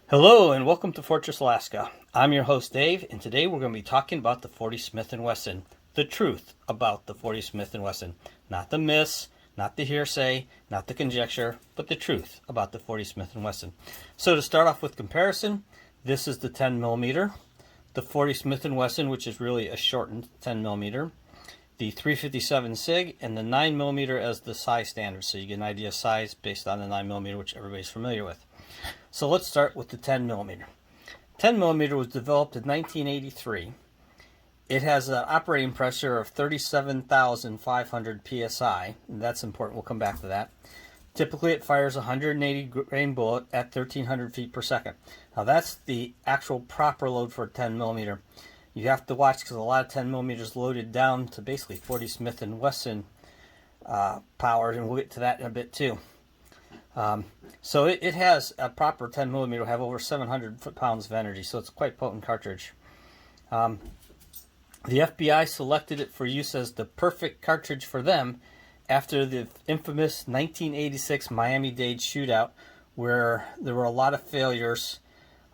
Hello and welcome to Fortress, Alaska. I'm your host Dave, and today we're going to be talking about the 40 Smith & Wesson. The truth about the 40 Smith & Wesson. Not the myths, not the hearsay, not the conjecture, but the truth about the 40 Smith & Wesson. So to start off with comparison, this is the 10 millimeter, the 40 Smith & Wesson, which is really a shortened 10 millimeter, the 357 SIG, and the 9 millimeter as the size standard. So you get an idea of size based on the 9 millimeter, which everybody's familiar with. So let's start with the 10 millimeter. 10 millimeter was developed in 1983. It has an operating pressure of 37,500 psi, and that's important. We'll come back to that. Typically, it fires a 180 grain bullet at 1,300 feet per second. Now, that's the actual proper load for a 10 millimeter. You have to watch because a lot of 10 millimeters loaded down to basically 40 Smith & Wesson power, and we'll get to that in a bit too. So it has a proper 10 millimeter, will have over 700 foot-pounds of energy, so it's quite potent cartridge. The FBI selected it for use as the perfect cartridge for them after the infamous 1986 Miami-Dade shootout, where there were a lot of failures.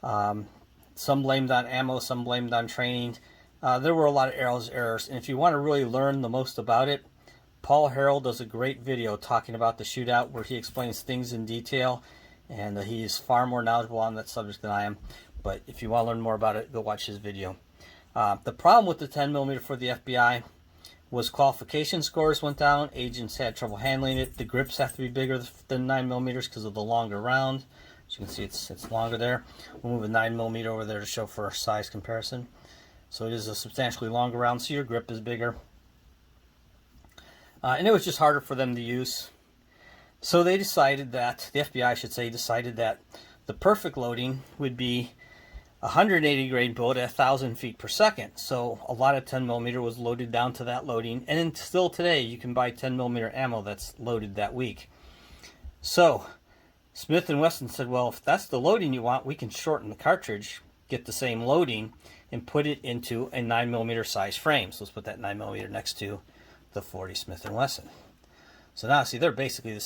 Some blamed on ammo, some blamed on training. There were a lot of errors, and if you want to really learn the most about it, Paul Harrell does a great video talking about the shootout where he explains things in detail, and he's far more knowledgeable on that subject than I am. But if you want to learn more about it, go watch his video. The problem with the 10 millimeter for the FBI was qualification scores went down. Agents had trouble handling it. The grips have to be bigger than 9 millimeters because of the longer round. As you can see, it's longer there. We'll move a 9 millimeter over there to show for a size comparison. So it is a substantially longer round, so your grip is bigger. And it was just harder for them to use. So they decided that, the FBI I should say, decided that the perfect loading would be a 180 grain bullet at 1,000 feet per second. So a lot of 10 millimeter was loaded down to that loading. And then still today, you can buy 10 millimeter ammo that's loaded that week. So Smith & Wesson said, well, if that's the loading you want, we can shorten the cartridge, get the same loading, and put it into a 9 millimeter size frame. So let's put that 9 millimeter next to the 40 Smith & Wesson. So now, see, they're basically the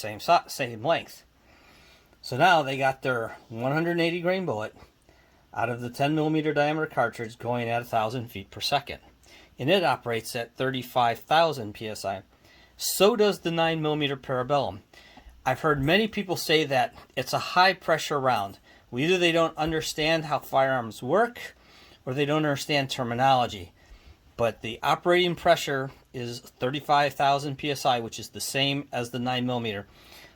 same length. So now they got their 180 grain bullet out of the 10 millimeter diameter cartridge going at 1,000 feet per second. And it operates at 35,000 psi. So does the 9 millimeter Parabellum. I've heard many people say that it's a high pressure round. Well, either they don't understand how firearms work or they don't understand terminology. But the operating pressure is 35,000 psi, which is the same as the 9 millimeter.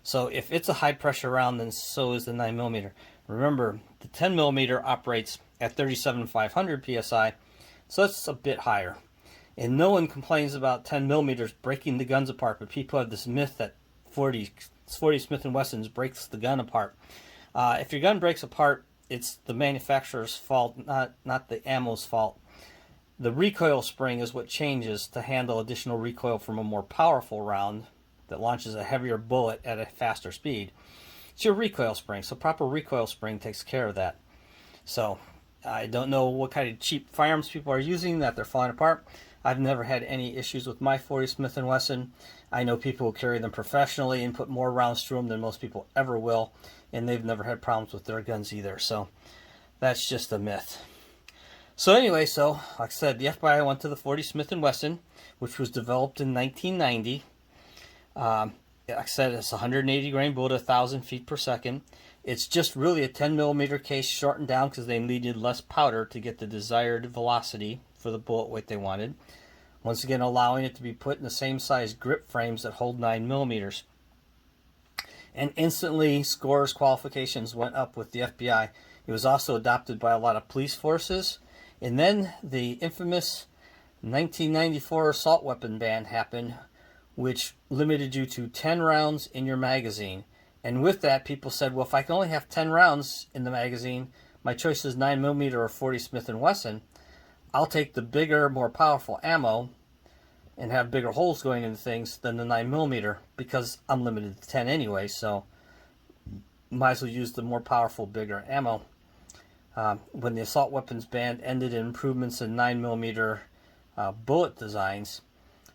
So if it's a high pressure round, then so is the 9 millimeter. Remember, the 10 millimeter operates at 37,500 psi, so it's a bit higher. And no one complains about 10 millimeters breaking the guns apart, but people have this myth that 40 Smith & Wessons breaks the gun apart. If your gun breaks apart, it's the manufacturer's fault, not the ammo's fault. The recoil spring is what changes to handle additional recoil from a more powerful round that launches a heavier bullet at a faster speed. It's your recoil spring, so proper recoil spring takes care of that. So I don't know what kind of cheap firearms people are using that they're falling apart. I've never had any issues with my 40 Smith & Wesson. I know people who carry them professionally and put more rounds through them than most people ever will, and they've never had problems with their guns either. So that's just a myth. So anyway, like I said, the FBI went to the 40 Smith & Wesson, which was developed in 1990. Like I said, it's a 180 grain bullet, 1,000 feet per second. It's just really a 10 millimeter case shortened down because they needed less powder to get the desired velocity for the bullet weight they wanted. Once again, allowing it to be put in the same size grip frames that hold 9 millimeters. And instantly, scores, qualifications went up with the FBI. It was also adopted by a lot of police forces. And then the infamous 1994 assault weapon ban happened, which limited you to 10 rounds in your magazine. And with that, people said, well, if I can only have 10 rounds in the magazine, my choice is 9 millimeter or 40 Smith & Wesson. I'll take the bigger, more powerful ammo and have bigger holes going into things than the 9 millimeter because I'm limited to 10 anyway, so might as well use the more powerful, bigger ammo. When the assault weapons ban ended in improvements in 9 millimeter bullet designs,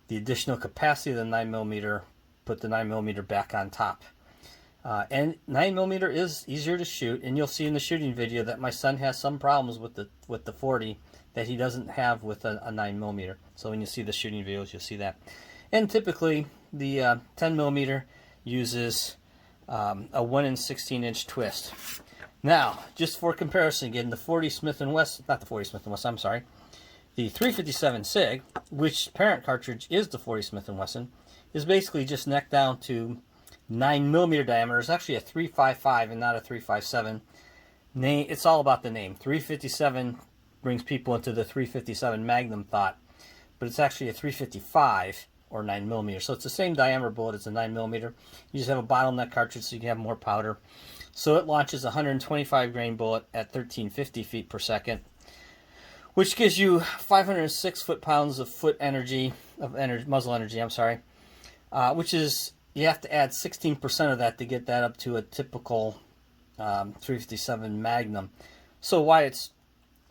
the additional capacity of the 9 millimeter put the 9 millimeter back on top. And 9mm is easier to shoot, and you'll see in the shooting video that my son has some problems with the 40 that he doesn't have with a 9mm. So when you see the shooting videos, you'll see that. And typically, the 10mm uses a 1 16" twist. Now, just for comparison again, the 40 Smith & Wesson, not the 40 Smith & Wesson, I'm sorry, the 357 SIG, which parent cartridge is the 40 Smith & Wesson, is basically just neck down to 9mm diameter. It's actually a 355 and not a 357. It's all about the name. 357 brings people into the 357 Magnum thought, but it's actually a 355 or 9mm. So it's the same diameter bullet as a 9mm. You just have a bottleneck cartridge so you can have more powder. So it launches a 125 grain bullet at 1350 feet per second, which gives you 506 foot-pounds of muzzle energy, I'm sorry, which is, you have to add 16% of that to get that up to a typical 357 Magnum. So why it's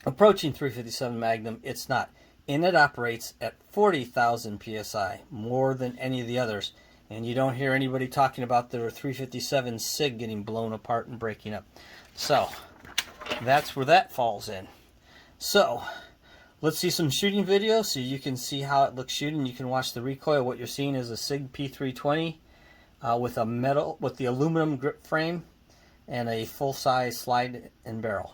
approaching 357 Magnum, it's not. And it operates at 40,000 PSI, more than any of the others. And you don't hear anybody talking about their 357 SIG getting blown apart and breaking up. So that's where that falls in. So let's see some shooting video so you can see how it looks shooting. You can watch the recoil. What you're seeing is a SIG P320 with the aluminum grip frame and a full-size slide and barrel.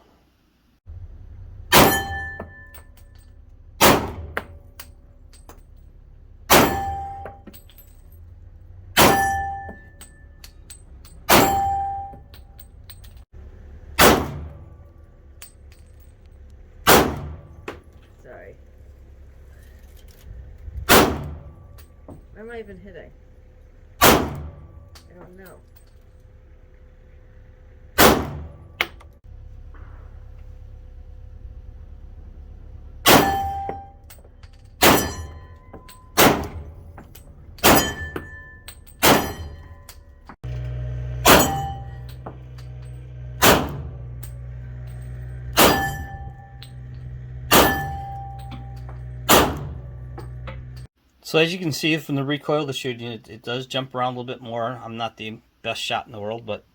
Sorry. Where am I even hitting? I don't know. So as you can see from the recoil of the shooting, it does jump around a little bit more. I'm not the best shot in the world, but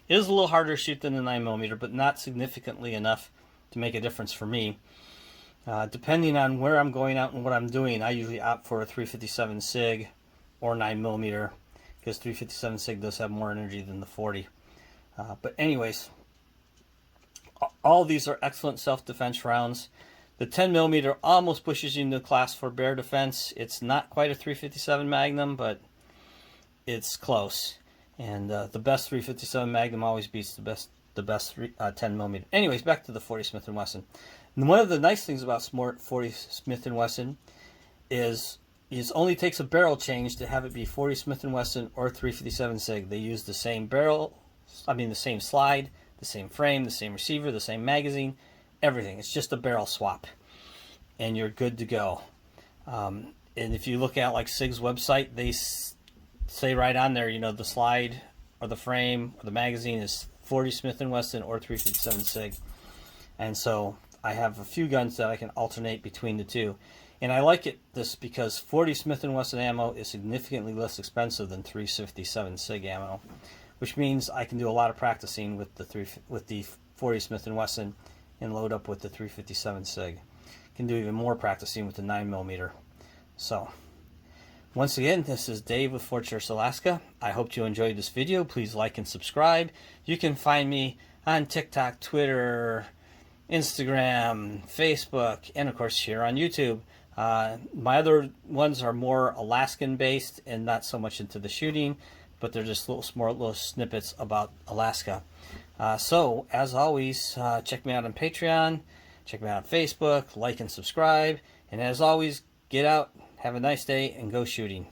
it is a little harder to shoot than the 9mm, but not significantly enough to make a difference for me. Depending on where I'm going out and what I'm doing, I usually opt for a 357 SIG or 9mm, because 357 SIG does have more energy than the 40. But anyways, all these are excellent self-defense rounds. The 10mm almost pushes you into class for bear defense. It's not quite a 357 Magnum, but it's close. And the best 357 Magnum always beats the best 10mm. Anyways, back to the 40 Smith & Wesson. And one of the nice things about 40 Smith & Wesson is it only takes a barrel change to have it be 40 Smith & Wesson or 357 SIG. They use the same barrel, the same slide, the same frame, the same receiver, the same magazine, everything. It's just a barrel swap, and you're good to go. And if you look at like SIG's website, they say right on there, the slide or the frame or the magazine is 40 Smith & Wesson or 357 SIG. And so I have a few guns that I can alternate between the two. And I like this because 40 Smith & Wesson ammo is significantly less expensive than 357 SIG ammo, which means I can do a lot of practicing with the 40 Smith & Wesson and load up with the 357 SIG. Can do even more practicing with the 9mm. So, once again, this is Dave with Fort Pierce, Alaska. I hope you enjoyed this video. Please like and subscribe. You can find me on TikTok, Twitter, Instagram, Facebook, and of course here on YouTube. My other ones are more Alaskan based and not so much into the shooting, but they're just little snippets about Alaska. So, as always, check me out on Patreon, check me out on Facebook, like and subscribe, and as always, get out, have a nice day, and go shooting.